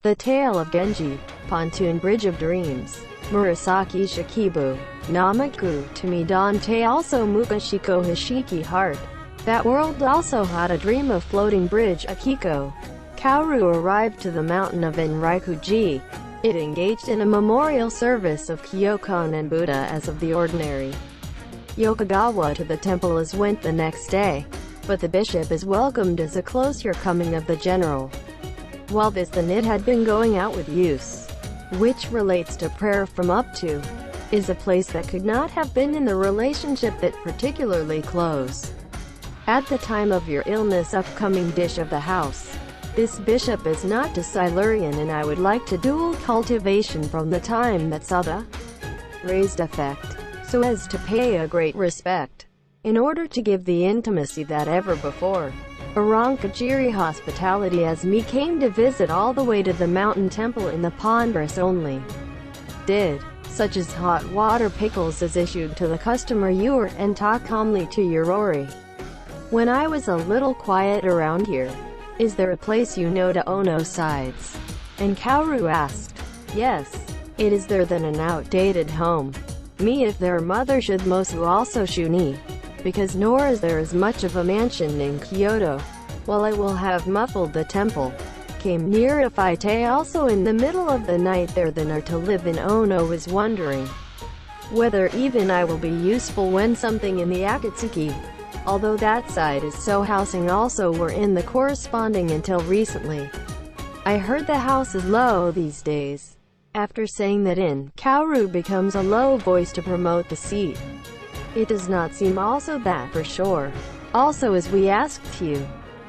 The Tale of Genji, Pontoon Bridge of Dreams, Murasaki Shikibu, Namaku to me Dante also Mukashiko Hishiki Heart. That world also had a dream of floating bridge Akiko. Kaoru arrived to the mountain of Enrikuji. It engaged in a memorial service of Kyokon and Buddha as of the ordinary. Yokogawa to the temple as went the next day, but the bishop is welcomed as a closer coming of the general. While this the NIT had been going out with use, which relates to prayer from up to, is a place that could not have been in the relationship that particularly close. At the time of your illness upcoming dish of the house, this bishop is not to Silurian and I would like to dual cultivation from the time that saw the raised effect, so as to pay a great respect, in order to give the intimacy that ever before. Arankajiri hospitality as me came to visit all the way to the mountain temple in the ponderous only did, such as hot water pickles is issued to the customer your and talk calmly to your ori. When I was a little quiet around here, is there a place you know to Ono sides? And Kaoru asked, yes, it is there than an outdated home. Me if their mother should Mosu also shuni, because nor is there as much of a mansion in Kyoto, while I will have muffled the temple. Came near if I stay also in the middle of the night there than are to live in Ono was wondering whether even I will be useful when something in the Akatsuki, although that side is so housing also were in the corresponding until recently. I heard the house is low these days. After saying that in, Kaoru becomes a low voice to promote the seat. It does not seem also that for sure. Also as we asked you,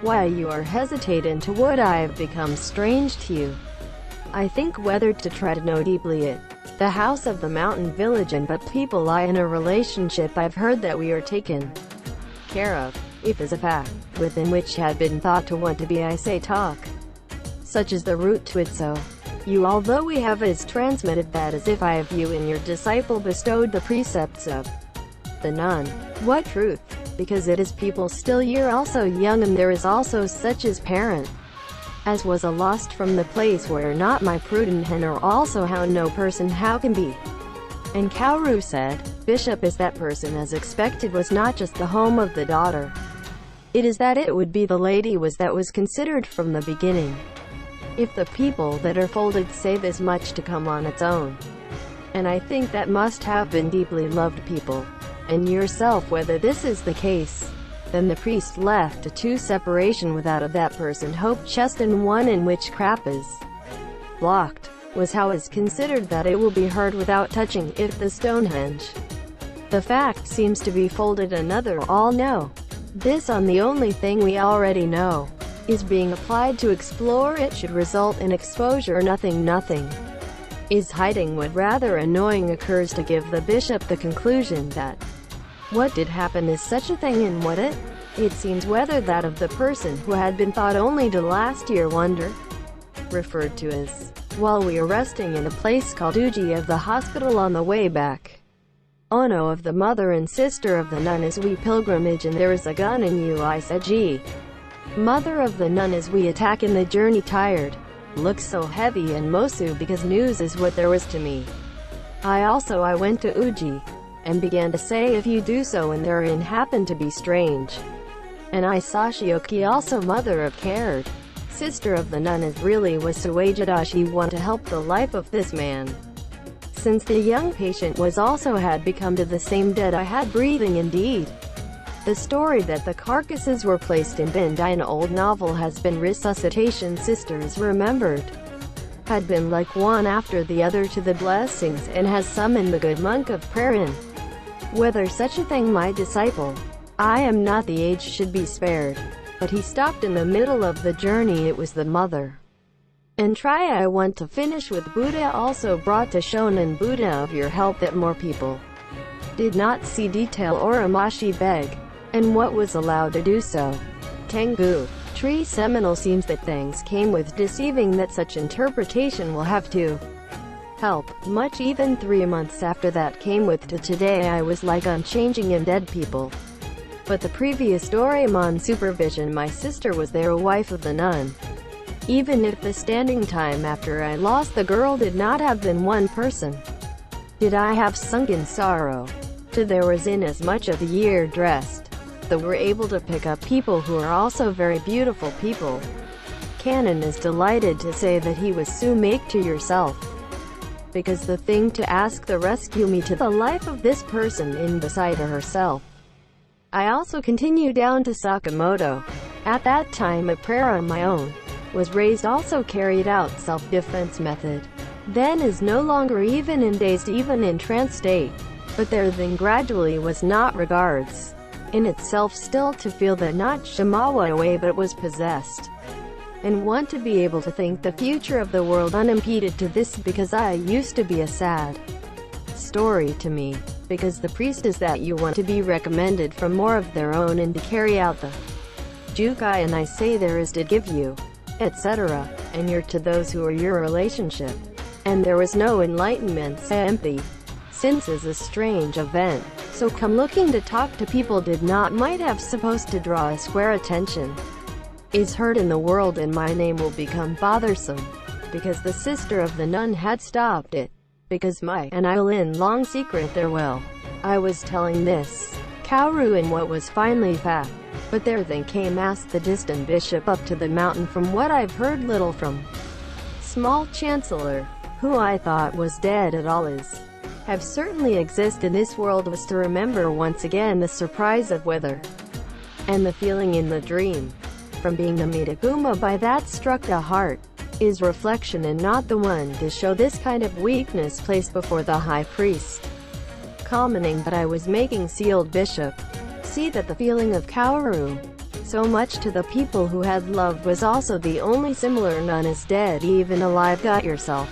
why you are hesitant to what I have become strange to you. I think whether to try to know deeply it, the house of the mountain village and but people lie in a relationship I've heard that we are taken care of, if as a fact, within which had been thought to want to be I say talk. Such is the root to it so. You although we have is transmitted that as if I have you in your disciple bestowed the precepts of the nun. What truth? Because it is people still you're also young and there is also such as parent, as was a lost from the place where not my prudent hen or also how no person how can be. And Kaoru said, bishop is that person as expected was not just the home of the daughter. It is that it would be the lady was that was considered from the beginning. If the people that are folded say this much to come on its own. And I think that must have been deeply loved people. And yourself whether this is the case, then the priest left a two separation without of that person hope chest and one in which crap is blocked, was how is considered that it will be heard without touching if the Stonehenge. The fact seems to be folded another all know. This on the only thing we already know, is being applied to explore it should result in exposure nothing is hiding what rather annoying occurs to give the bishop the conclusion that what did happen is such a thing and what it seems whether that of the person who had been thought only to last year wonder, referred to as, while we are resting in a place called Uji of the hospital on the way back. Ono of the mother and sister of the nun as we pilgrimage and there is a gun in you I said G. Mother of the nun as we attack in the journey tired, looks so heavy and Mosu because news is what there was to me. I went to Uji, and began to say if you do so and therein happened to be strange. And I saw Shioki also mother of cared, sister of the nun as really was Suwajadashi want to help the life of this man. Since the young patient was also had become to the same dead I had breathing indeed. The story that the carcasses were placed in Bindai an old novel has been resuscitation sisters remembered. Had been like one after the other to the blessings and has summoned the good monk of prayer in. Whether such a thing my disciple, I am not the age should be spared. But he stopped in the middle of the journey it was the mother. And try I want to finish with Buddha also brought to Shonen Buddha of your help that more people did not see detail or Amashi beg, and what was allowed to do so. Tengu, tree seminal seems that things came with deceiving that such interpretation will have to help, much even 3 months after that came with to today I was like unchanging in dead people. But the previous Doraemon supervision my sister was there a wife of the nun. even if the standing time after I lost the girl did not have been one person. Did I have sunken sorrow? To there was in as much of the year dressed, though we're able to pick up people who are also very beautiful people. Canon is delighted to say that he was so make to yourself. Because the thing to ask the rescue me to the life of this person in beside her herself. I also continue down to Sakamoto. At that time a prayer on my own was raised, also carried out self-defense method. Then is no longer even in dazed, even in trance state. But there then gradually was not regards in itself still to feel that not Shimawa away but was possessed. And want to be able to think the future of the world unimpeded to this, because I used to be a sad story to me, because the priest is that you want to be recommended from more of their own and to carry out the Jukai, and I say there is to give you, etc., and you're to those who are your relationship. And there was no enlightenment, empty. Since is a strange event, so come looking to talk to people did not might have supposed to draw a square attention. Is heard in the world and my name will become bothersome, because the sister of the nun had stopped it, because my and I'll in long secret there will. I was telling this, Kaoru, in what was finally fact, but there then came asked the distant bishop up to the mountain, from what I've heard little from small chancellor, who I thought was dead at all is, have certainly exist in this world, was to remember once again the surprise of weather, and the feeling in the dream. From being the Mitaguma by that struck the heart, is reflection and not the one to show this kind of weakness placed before the high priest. Commenting that I was making sealed bishop, see that the feeling of Kaoru, so much to the people who had loved, was also the only similar. None is dead, even alive got yourself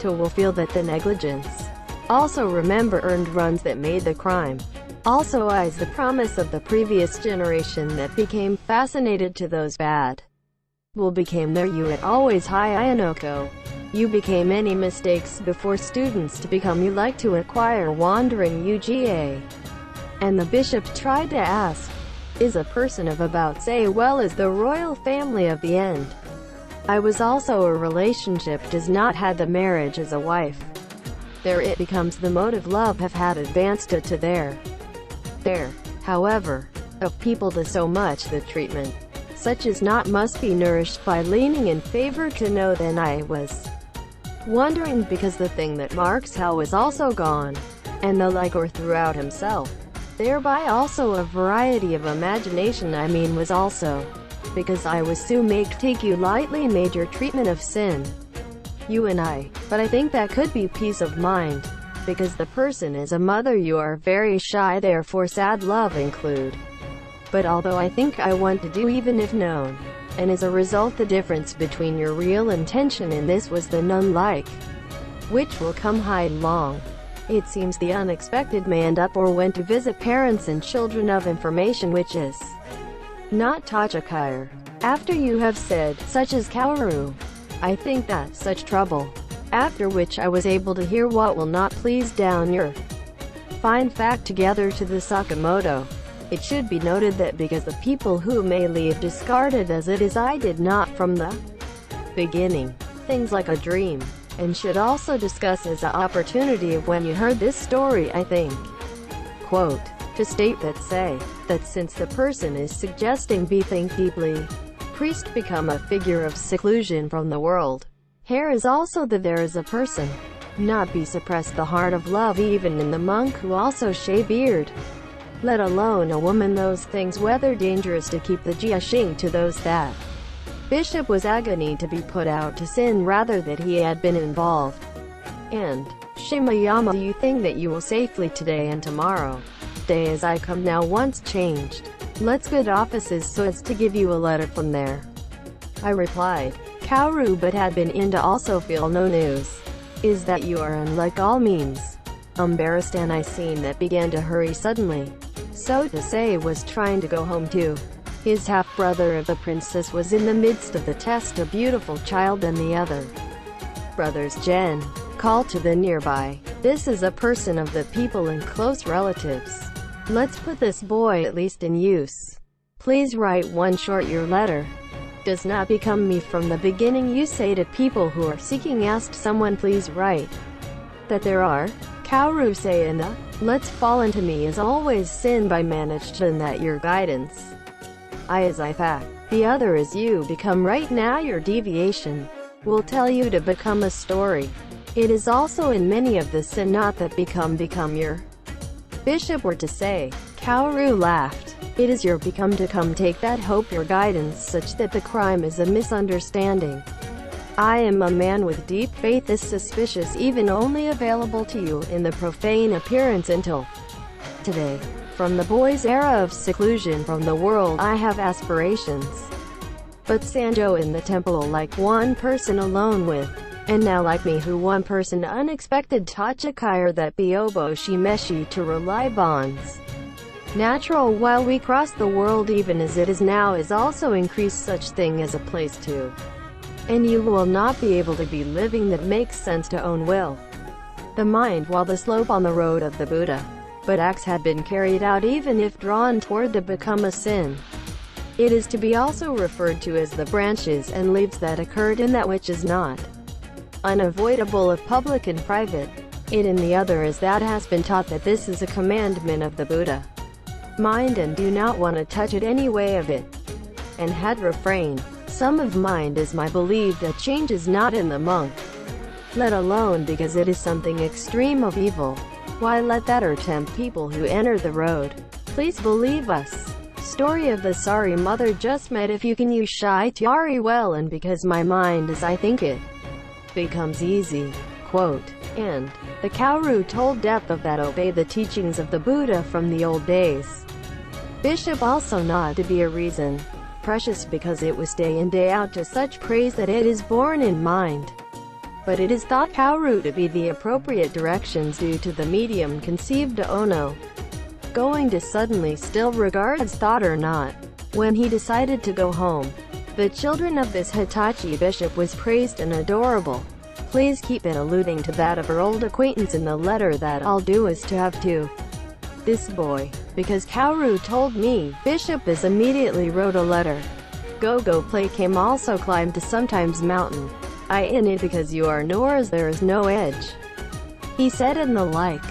to will feel that the negligence. Also remember earned runs that made the crime. Also eyes the promise of the previous generation that became fascinated to those bad. Will became there you at always high Ayanoko. You became any mistakes before students to become you like to acquire wandering UGA. And the bishop tried to ask, is a person of about say well as the royal family of the end. I was also a relationship does not had the marriage as a wife. There it becomes the motive love have had advanced to there, however, of people to so much the treatment, such as not must be nourished by leaning in favor to know. Then I was wondering, because the thing that marks how was also gone, and the like or throughout himself, thereby also a variety of imagination I mean was also, because I was so make take you lightly made your treatment of sin. You and I, but I think that could be peace of mind. Because the person is a mother you are very shy, therefore sad love include. But although I think I want to do even if known, and as a result the difference between your real intention in this was the nun-like, which will come hide long. It seems the unexpected manned up or went to visit parents and children of information which is not Tachikire. After you have said, such as Kaoru, I think that such trouble. After which I was able to hear what will not please down your fine fact together to the Sakamoto. It should be noted that because the people who may leave discarded as it is I did not from the beginning, things like a dream, and should also discuss as an opportunity of when you heard this story I think, quote, to state that say, that since the person is suggesting be think deeply, priest become a figure of seclusion from the world. Here is also that there is a person, not be suppressed the heart of love even in the monk who also shave beard. Let alone a woman those things whether dangerous to keep the jiashing to those that. Bishop was agony to be put out to sin rather that he had been involved. And, Shimayama, you think that you will safely today and tomorrow. Day as I come now once changed. Let's good offices so as to give you a letter from there. I replied, Kaoru but had been in to also feel no news. Is that you are unlike all means. Embarrassed and I seen that began to hurry suddenly. So to say was trying to go home too. His half-brother of the princess was in the midst of the test, a beautiful child, and the other brothers Jen called to the nearby. This is a person of the people and close relatives. Let's put this boy at least in use. Please write one short your letter. does not become me from the beginning. You say to people who are seeking, asked someone please write that there are Kaoru say in the let's fall into me is always sin by managed, and that your guidance I is I fact, the other is you become right now. Your deviation will tell you to become a story. It is also in many of the sin not that become your bishop were to say. Kaoru laughed. It is your become to come take that hope your guidance such that the crime is a misunderstanding. I am a man with deep faith is suspicious even only available to you in the profane appearance until today. From the boy's era of seclusion from the world I have aspirations. But Sanjo in the temple like one person alone with, and now like me who one person unexpected Tachikire that Biobo Shimeshi to rely bonds. Natural while we cross the world even as it is now is also increased such thing as a place to. And you will not be able to be living that makes sense to own will. The mind while the slope on the road of the Buddha. But acts had been carried out even if drawn toward to become a sin. It is to be also referred to as the branches and leaves that occurred in that which is not unavoidable of public and private. It in the other is that has been taught that this is a commandment of the Buddha. Mind and do not want to touch it any way of it. And had refrained. Some of mind is my belief that change is not in the monk. Let alone because it is something extreme of evil. Why let that or tempt people who enter the road? Please believe us. Story of the sorry mother just met. If you can use shy tiari well and because my mind as I think it becomes easy. Quote. And the Kaoru told depth of that obey the teachings of the Buddha from the old days. Bishop also not to be a reason. Precious because it was day in day out to such praise that it is born in mind. But it is thought Kaoru to be the appropriate directions due to the medium conceived to Ono. Going to suddenly still regards thought or not. When he decided to go home, the children of this Hitachi bishop was praised and adorable. Please keep it alluding to that of her old acquaintance in the letter that I'll do is to have to this boy. Because Kaoru told me, Bishop is immediately wrote a letter. Go play came also climbed to sometimes mountain. I in it because you are nor as there is no edge. He said and the like.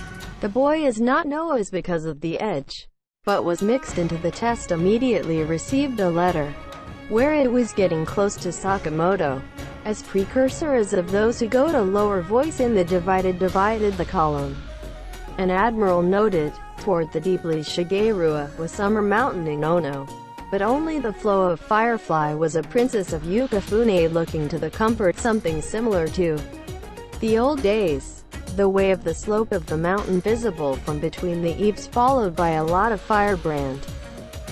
The boy is not Noah's because of the edge, but was mixed into the test immediately received a letter, where it was getting close to Sakamoto, as precursor as of those who go to lower voice in the divided the column. An admiral noted, toward the deeply Shigerua was summer mountain in Ono, but only the flow of Firefly was a princess of Yukifune looking to the comfort something similar to the old days. The way of the slope of the mountain visible from between the eaves followed by a lot of firebrand.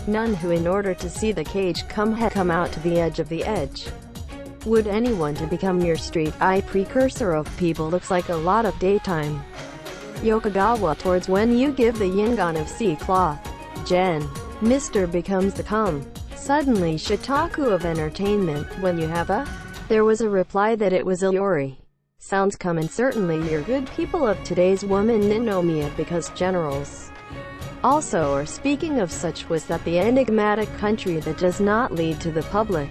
None who in order to see the cage come out to the edge of the edge. Would anyone to become your street eye precursor of people looks like a lot of daytime. Yokogawa towards when you give the yingon of sea cloth. Gen. Mr. becomes the come. Suddenly shitaku of entertainment, when you have a? There was a reply that it was a yori. Sounds come and certainly you're good people of today's woman Ninomiya because generals. Also or speaking of such was that the enigmatic country that does not lead to the public.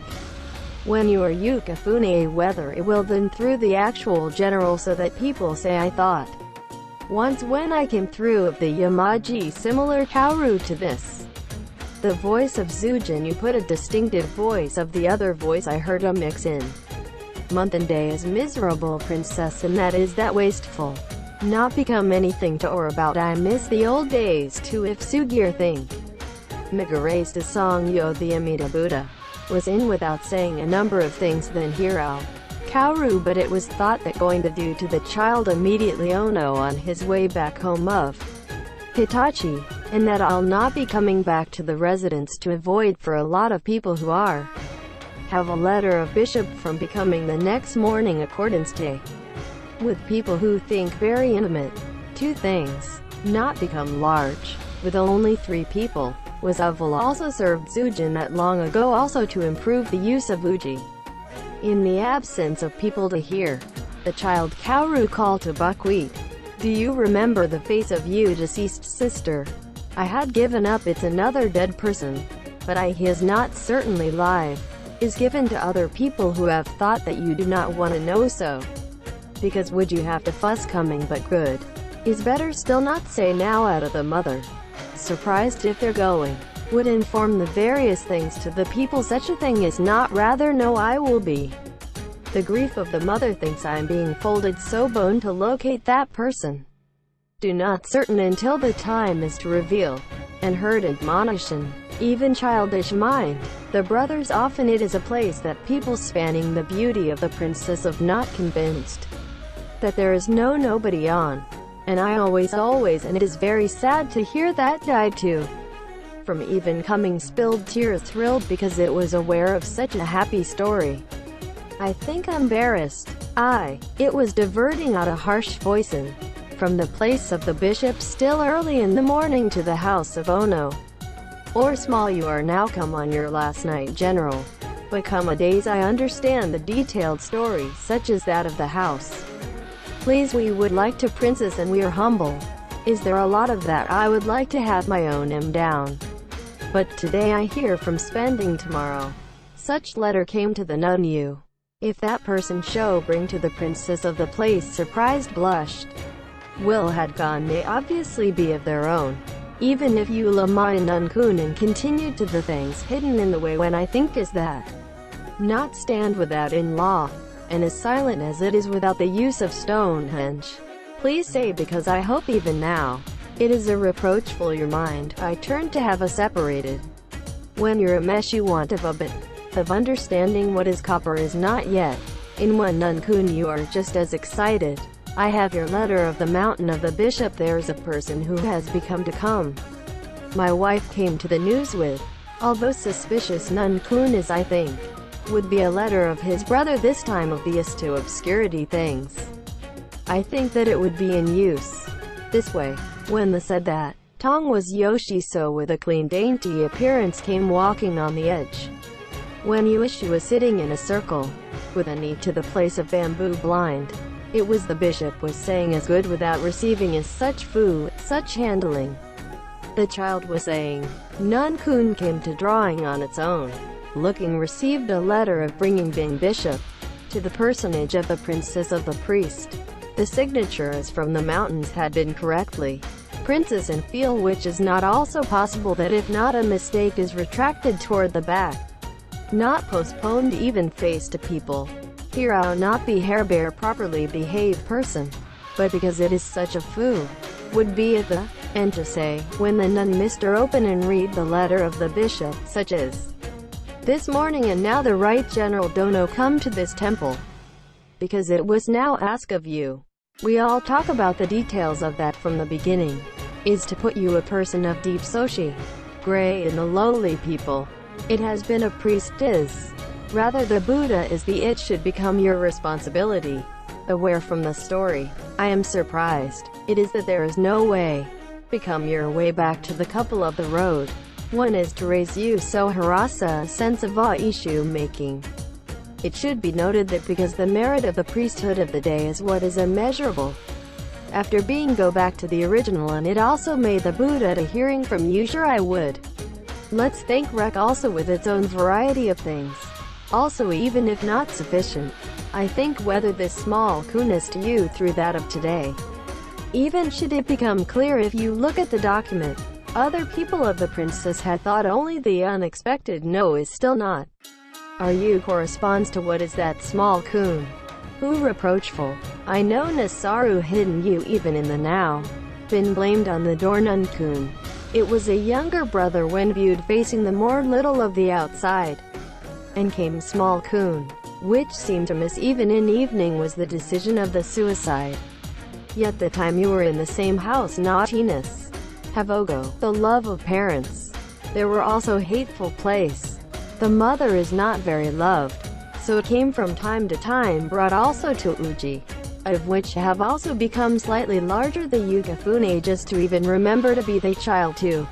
When you are Yukifune whether it will then through the actual general so that people say I thought. Once when I came through of the Yamaji similar Kaoru to this. The voice of Zujin you put a distinctive voice of the other voice I heard a mix in. Month and day is miserable princess and that is that wasteful. Not become anything to or about I miss the old days too if Sugir think. Migarase the song Yo the Amida Buddha was in without saying a number of things then Hiro. Kaoru but it was thought that going to do to the child immediately Ono on his way back home of Hitachi, and that I'll not be coming back to the residence to avoid for a lot of people who are have a letter of bishop from becoming the next morning accordance day. With people who think very intimate. 2 things. Not become large. With only 3 people. Was Avila also served Zujin that long ago also to improve the use of Uji. In the absence of people to hear. The child Kaoru called to buckwheat. Do you remember the face of you deceased sister? I had given up it's another dead person. But he is not certainly live. is given to other people who have thought that you do not want to know so. Because would you have to fuss coming but good? Is better still not say now out of the mother. Surprised if they're going. Would inform the various things to the people such a thing is not rather no I will be. The grief of the mother thinks I'm being folded so bone to locate that person. Do not certain until the time is to reveal. And heard admonition. Even childish mind. The brothers often it is a place that people spanning the beauty of the princess of not convinced that there is nobody on. And I always and it is very sad to hear that died too. From even coming spilled tears thrilled because it was aware of such a happy story. I think embarrassed. It was diverting out a harsh voicing. From the place of the bishop still early in the morning to the house of Ono. Or small you are now come on your last night general. But come a days I understand the detailed story such as that of the house. Please we would like to princess and we are humble. Is there a lot of that I would like to have my own down. But today I hear from spending tomorrow. Such letter came to the nun you. If that person show bring to the princess of the place surprised blushed. Will had gone may obviously be of their own. Even if you la my nun kun and continued to the things hidden in the way when I think is that. Not stand without in law. And as silent as it is without the use of Stonehenge. Please say because I hope even now. It is a reproachful your mind, I turn to have a separated. When you're a mesh you want of a bit of understanding what is copper is not yet. In one nun kun you are just as excited. I have your letter of the mountain of the bishop there's a person who has become to come. My wife came to the news with. Although suspicious nun kun is I think. Would be a letter of his brother this time obvious to obscurity things. I think that it would be in use. This way. When the said that, Tong was Yoshi so with a clean dainty appearance came walking on the edge. When Yuishi was sitting in a circle, with a knee to the place of bamboo blind. It was the bishop was saying as good without receiving as such food, such handling. The child was saying, Nun kun came to drawing on its own. Looking received a letter of bringing being bishop to the personage of the princess of the priest. The signature as from the mountains had been correctly princess and feel which is not also possible that if not a mistake is retracted toward the back. Not postponed even face to people. Here I'll not be hair-bear properly behaved person. But because it is such a foo. Would be at the, and to say, when the nun Mr. Open and read the letter of the bishop, such as this morning and now the right general dono come to this temple. Because it was now asked of you. We all talk about the details of that from the beginning. Is to put you a person of deep soshi. Gray in the lowly people. It has been a priest is. Rather the Buddha is the it should become your responsibility. Aware from the story. I am surprised. It is that there is no way. Become your way back to the couple of the road. One is to raise you so harasa a sense of awe issue making. It should be noted that because the merit of the priesthood of the day is what is immeasurable. After being go back to the original and it also made the Buddha to hearing from you sure I would. Let's thank Rec also with its own variety of things. Also even if not sufficient. I think whether this small kunis to you through that of today. Even should it become clear if you look at the document. Other people of the princess had thought only the unexpected no is still not. Are you corresponds to what is that small kun? Who reproachful? I know Nasaru hidden you even in the now. Been blamed on the Dornun kun. It was a younger brother when viewed facing the more little of the outside. And came small kun. Which seemed to miss even in evening was the decision of the suicide. Yet the time you were in the same house naughtiness. Havogo, the love of parents. There were also hateful place. The mother is not very loved. So it came from time to time brought also to Uji. Of which have also become slightly larger the Yukafune just to even remember to be the child too.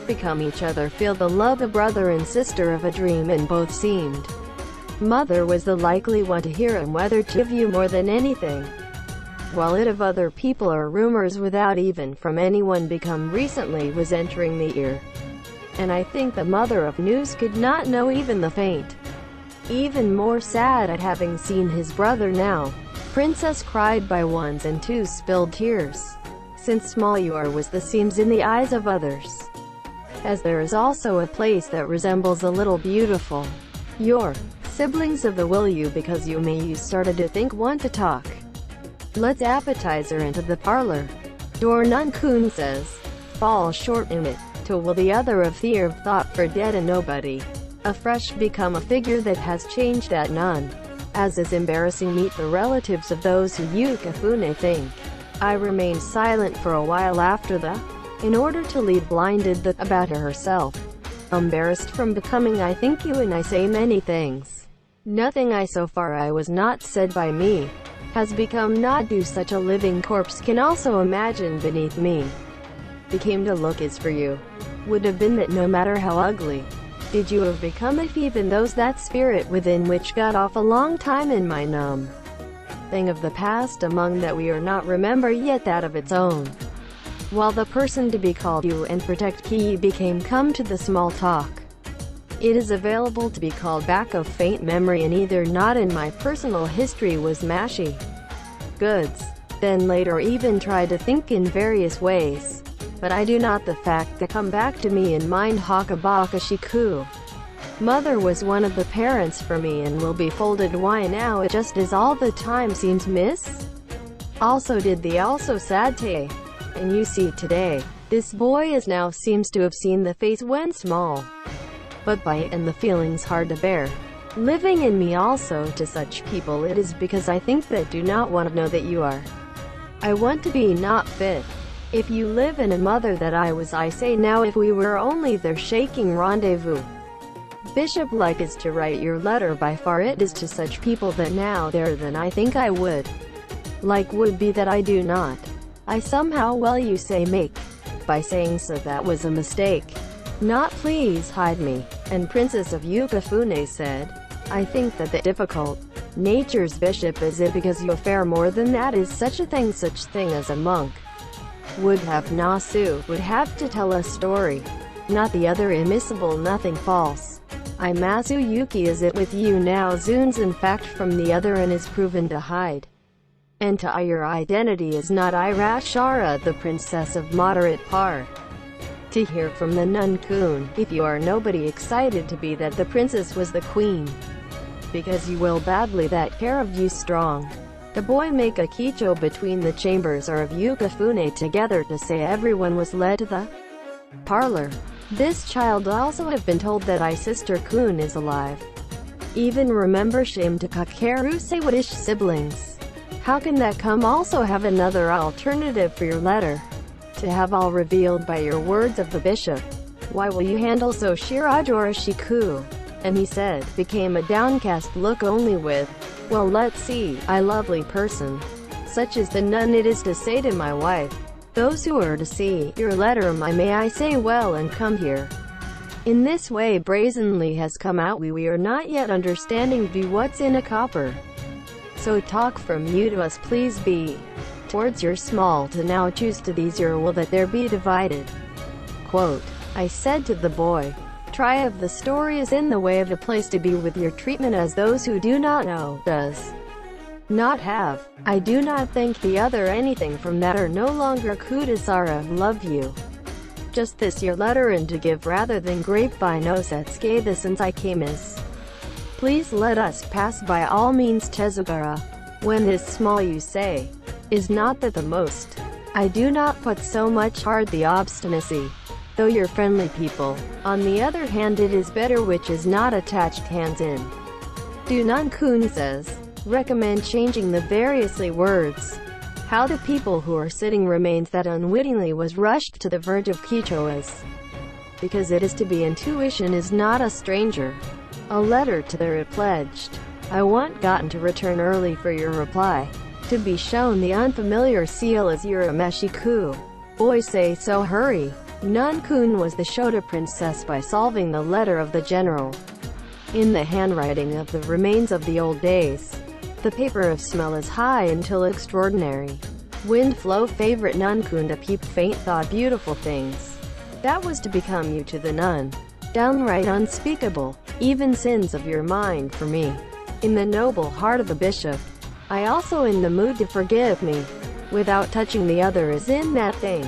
Become each other feel the love of brother and sister of a dream and both seemed. Mother was the likely one to hear and whether to give you more than anything. While it of other people or rumors without even from anyone become recently was entering the ear. And I think the mother of news could not know even the faint Even more sad at having seen his brother now. Princess cried by ones and twos, spilled tears. Since small you are was the seams in the eyes of others. As there is also a place that resembles a little beautiful. Your siblings of the will you because you may you started to think want to talk. Let's appetizer into the parlor. Door Nun-kun says. Fall short in it. To will the other of fear of thought for dead and nobody. Afresh become a figure that has changed at none. As is embarrassing meet the relatives of those who Yukifune think. I remained silent for a while after the, in order to lead blinded the, about her herself. Embarrassed from becoming I think you and I say many things. Nothing I so far I was not said by me. Has become not do such a living corpse can also imagine beneath me. Became to look is for you. Would have been that no matter how ugly. Did you have become if even those that spirit within which got off a long time in my numb thing of the past among that we are not remember yet that of its own. While the person to be called you and protect key became come to the small talk. It is available to be called back of faint memory and either not in my personal history was mashy goods. Then later even tried to think in various ways. But I do not the fact that come back to me in mind Hakabaka Shiku. Mother was one of the parents for me and will be folded why now it just is all the time seems miss? Also did the also sad day. And you see today, this boy is now seems to have seen the face when small. But by it and the feelings hard to bear. Living in me also to such people it is because I think that do not want to know that you are. I want to be not fit. If you live in a mother that I was I say now if we were only there shaking rendezvous. Bishop like is to write your letter by far it is to such people that now there than I think I would. Like would be that I do not. I somehow well you say make. By saying so that was a mistake. Not please hide me. And Princess of Yukifune said. I think that the difficult nature's bishop is it because you fare more than that is such thing as a monk. Would have Nasu, would have to tell a story. Not the other immiscible nothing false. I Masu Yuki is it with you now Zunes in fact from the other and is proven to hide. And to your identity is not Irashara the princess of moderate par. To hear from the Nun-kun, if you are nobody excited to be that the princess was the queen. Because you will badly that care of you strong. The boy make a kicho between the chambers or of Yukifune together to say everyone was led to the parlor. This child also have been told that I sister Kun is alive. Even remember shame to Kakeru say what ish siblings. How can that come also have another alternative for your letter? To have all revealed by your words of the bishop. Why will you handle so Shirajora Shiku? And he said, became a downcast look only with, well let's see, I lovely person. Such is the nun it is to say to my wife. Those who are to see your letter my may I say well and come here. In this way brazenly has come out we are not yet understanding be what's in a copper. So talk from you to us please be. Towards your small to now choose to these your will that there be divided. Quote, I said to the boy. Try of the story is in the way of a place to be with your treatment as those who do not know, does not have. I do not think the other anything from that or no longer Kudasara, love you. Just this your letter and to give rather than grapevine osetsuke the since I came is. Please let us pass by all means Tezugara. When is small you say. Is not that the most. I do not put so much hard the obstinacy. Though you're friendly people. On the other hand it is better which is not attached hands in. Do Nun-kun says. Recommend changing the variously words. How the people who are sitting remains that unwittingly was rushed to the verge of Kichoas. Because it is to be intuition is not a stranger. A letter to the pledged. I want gotten to return early for your reply. To be shown the unfamiliar seal as Urameshiku. Boy say so hurry. Nun-kun was the Shota princess by solving the letter of the general. In the handwriting of the remains of the old days. The paper of smell is high until extraordinary. Wind flow favorite Nun-kun to peep faint thought beautiful things. That was to become you to the nun. Downright unspeakable. even sins of your mind for me. In the noble heart of the bishop, I also in the mood to forgive me, without touching the other is in that thing.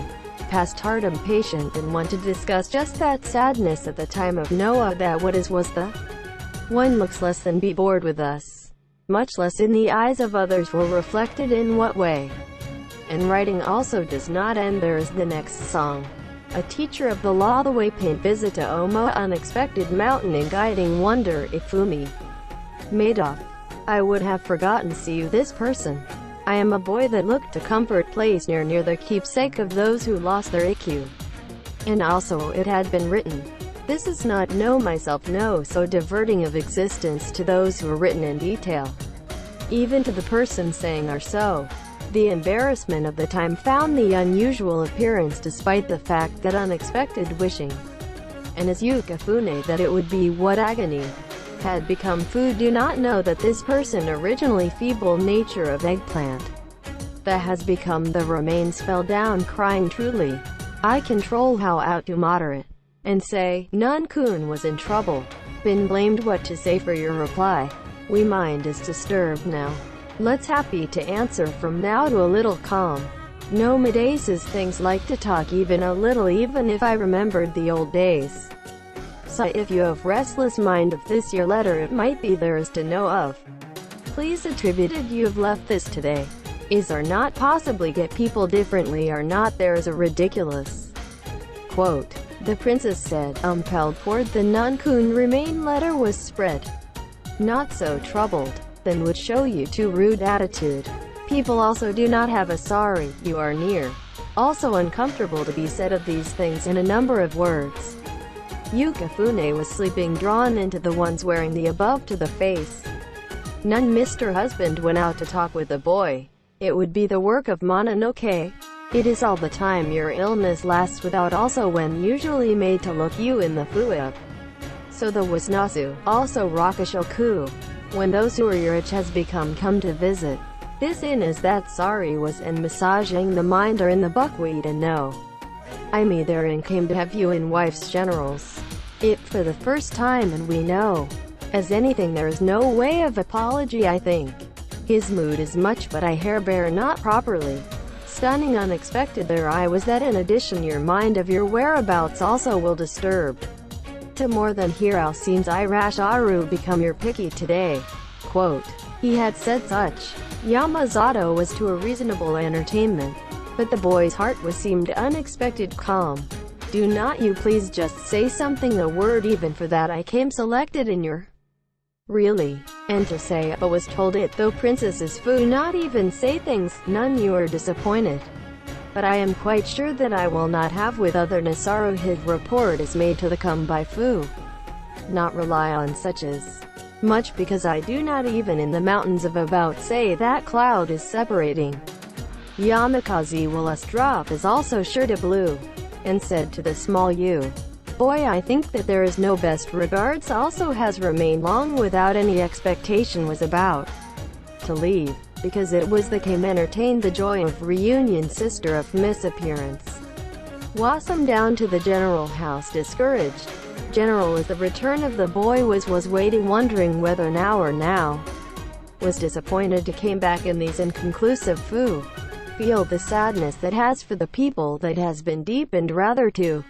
Past heart impatient and want to discuss just that sadness at the time of Noah, that what is was the one looks less than be bored with us, much less in the eyes of others will reflected in what way. And writing also does not end. There is the next song. A teacher of the law, the waypoint visit to Omo, unexpected mountain and guiding wonder, Ifumi. Madoff. I would have forgotten see you this person. I am a boy that looked to comfort place near the keepsake of those who lost their IQ. And also it had been written. This is not know myself, no, so diverting of existence to those who are written in detail. Even to the person saying or so. The embarrassment of the time found the unusual appearance despite the fact that unexpected wishing. And as Yukifune that it would be what agony had become food, do not know that this person originally feeble nature of eggplant that has become the remains fell down crying truly. I control how out to moderate and say, Nun-kun was in trouble. Been blamed what to say for your reply. We mind is disturbed now. Let's happy to answer from now to a little calm. No middays things like to talk even a little, even if I remembered the old days. So if you have restless mind of this your letter, it might be there is to know of. Please attributed you have left this today. Is or not possibly get people differently or not, there is a ridiculous quote. The princess said, umpelled toward the Nun-kun remain letter was spread. Not so troubled. Then would show you too rude attitude. People also do not have a sorry, you are near. Also uncomfortable to be said of these things in a number of words. Yukifune was sleeping, drawn into the ones wearing the above to the face. None. Mr. Husband went out to talk with the boy. It would be the work of Mononoke. It is all the time your illness lasts without also when usually made to look you in the fuya. So the was nasu, also rakashoku. When those who are your age has become come to visit. This in is that sorry was and massaging the mind are in the buckwheat and no. I me therein came to have you in wife's generals. It for the first time and we know. As anything there is no way of apology I think. His mood is much but I hair bear not properly. Stunning unexpected there I was that in addition your mind of your whereabouts also will disturb. To more than here Al seems I rash aru become your picky today. Quote. He had said such. Yamazato was to a reasonable entertainment. But the boy's heart was seemed unexpected calm. Do not you please just say something a word even for that I came selected in your. Really. And to say but was told it though princesses fu not even say things, none you are disappointed. But I am quite sure that I will not have with other Nasaru his report is made to the come by fu. Not rely on such as much because I do not even in the mountains of about say that cloud is separating. Yamakaze will us drop is also sure to blue. And said to the small you. Boy I think that there is no best regards also has remained long without any expectation was about to leave. Because it was the came entertained the joy of reunion sister of misappearance. Wasam down to the general house discouraged. General as the return of the boy was waiting wondering whether now or now. Was disappointed to came back in these inconclusive fu. Feel the sadness that has for the people that has been deepened rather too.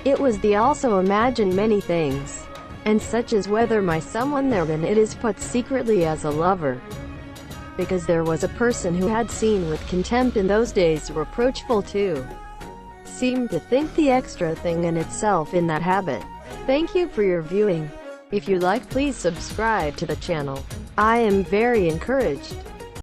It was the also imagine many things. And such as whether my someone there than it is put secretly as a lover. Because there was a person who had seen with contempt in those days reproachful too. Seemed to think the extra thing in itself in that habit. Thank you for your viewing. If you like please subscribe to the channel. I am very encouraged.